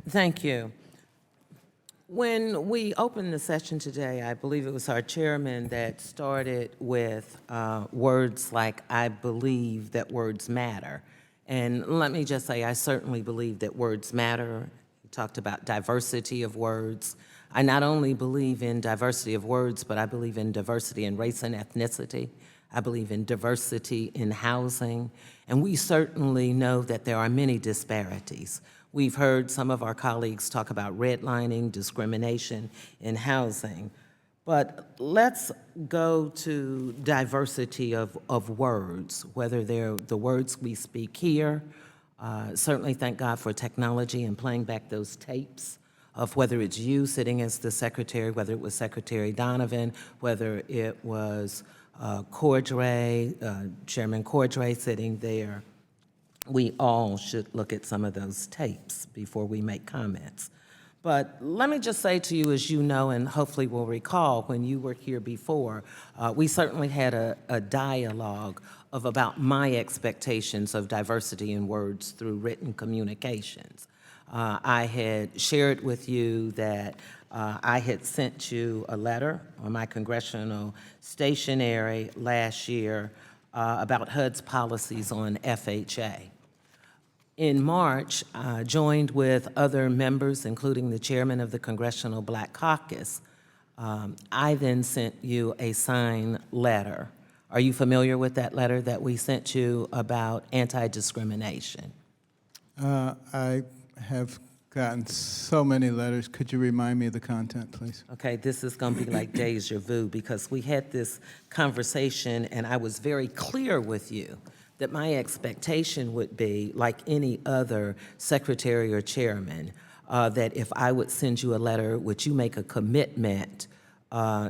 Thank you. When we opened the session today, I believe it was our chairman that started with words like, I believe that words matter. And let me just say, I certainly believe that words matter. He talked about diversity of words. I not only believe in diversity of words, but I believe in diversity in race and ethnicity. I believe in diversity in housing. And we certainly know that there are many disparities. We've heard some of our colleagues talk about redlining, discrimination in housing. But let's go to diversity of words, whether they're the words we speak here. Certainly thank God for technology and playing back those tapes of whether it's you sitting as the secretary, whether it was Secretary Donovan, whether it was Cordray, Chairman Cordray sitting there. We all should look at some of those tapes before we make comments. But let me just say to you, as you know, and hopefully will recall, when you were here before, we certainly had a dialogue of about my expectations of diversity in words through written communications. I had shared with you that I had sent you a letter on my congressional stationery last year about HUD's policies on FHA. In March, joined with other members, including the chairman of the Congressional Black Caucus, I then sent you a signed letter. Are you familiar with that letter that we sent you about anti-discrimination? I have gotten so many letters. Could you remind me of the content, please? Okay, this is going to be like deja vu because we had this conversation and I was very clear with you that my expectation would be, like any other secretary or chairman, that if I would send you a letter, would you make a commitment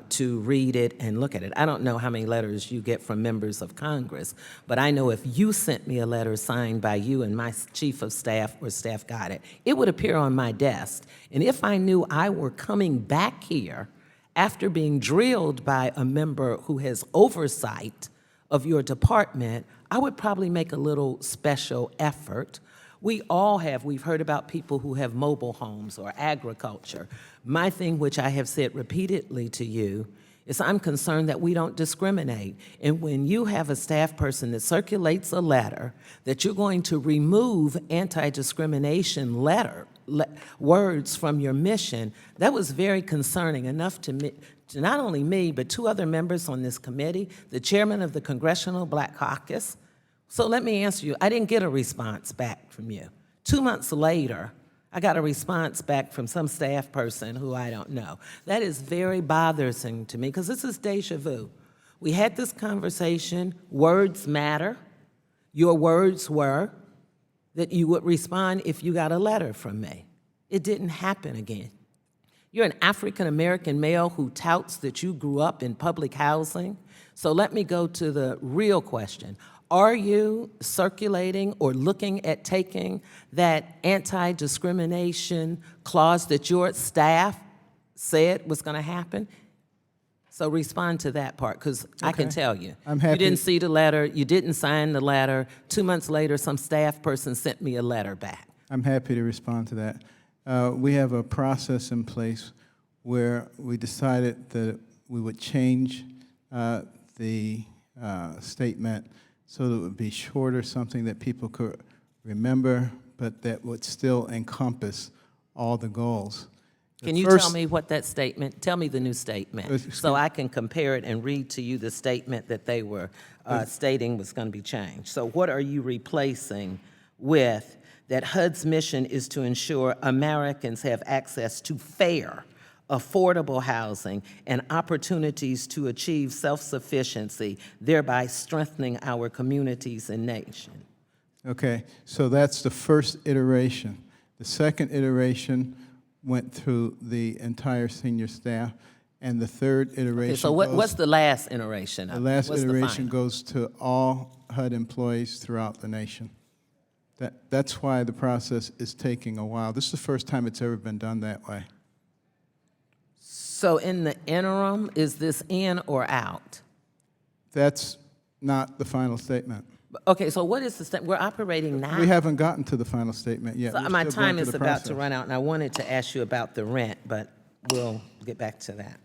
to read it and look at it? I don't know how many letters you get from members of Congress, but I know if you sent me a letter signed by you and my chief of staff or staff got it, it would appear on my desk. And if I knew I were coming back here after being drilled by a member who has oversight of your department, I would probably make a little special effort. We've heard about people who have mobile homes or agriculture. My thing, which I have said repeatedly to you, is I'm concerned that we don't discriminate. And when you have a staff person that circulates a letter that you're going to remove anti-discrimination words from your mission, that was very concerning enough to me, to not only me, but two other members on this committee, the chairman of the Congressional Black Caucus. So let me answer you, I didn't get a response back from you. 2 months later, I got a response back from some staff person who I don't know. That is very bothersome to me because this is deja vu. We had this conversation, words matter. Your words were that you would respond if you got a letter from me. It didn't happen again. You're an African-American male who touts that you grew up in public housing. So let me go to the real question. Are you circulating or looking at taking that anti-discrimination clause that your staff said was going to happen? So respond to that part, because okay. I can tell you. I'm happy. You didn't see the letter, you didn't sign the letter. 2 months later, some staff person sent me a letter back. I'm happy to respond to that. We have a process in place where we decided that we would change the statement so that it would be shorter, something that people could remember, but that would still encompass all the goals. Can you tell me what that statement, tell me the new statement, so I can compare it and read to you the statement that they were stating was going to be changed. So what are you replacing with that HUD's mission is to ensure Americans have access to fair, affordable housing and opportunities to achieve self-sufficiency, thereby strengthening our communities and nation? Okay, so that's the first iteration. The second iteration went through the entire senior staff, and the third iteration. Okay, so what's the last iteration of it? The last iteration goes to all HUD employees throughout the nation. That's why the process is taking a while. This is the first time it's ever been done that way. So in the interim, is this in or out? That's not the final statement. Okay, so what is the step? We're operating now. We haven't gotten to the final statement yet. So We're my still going time through is the about to process. run out, and I wanted to ask you about the rent, but we'll get back to that.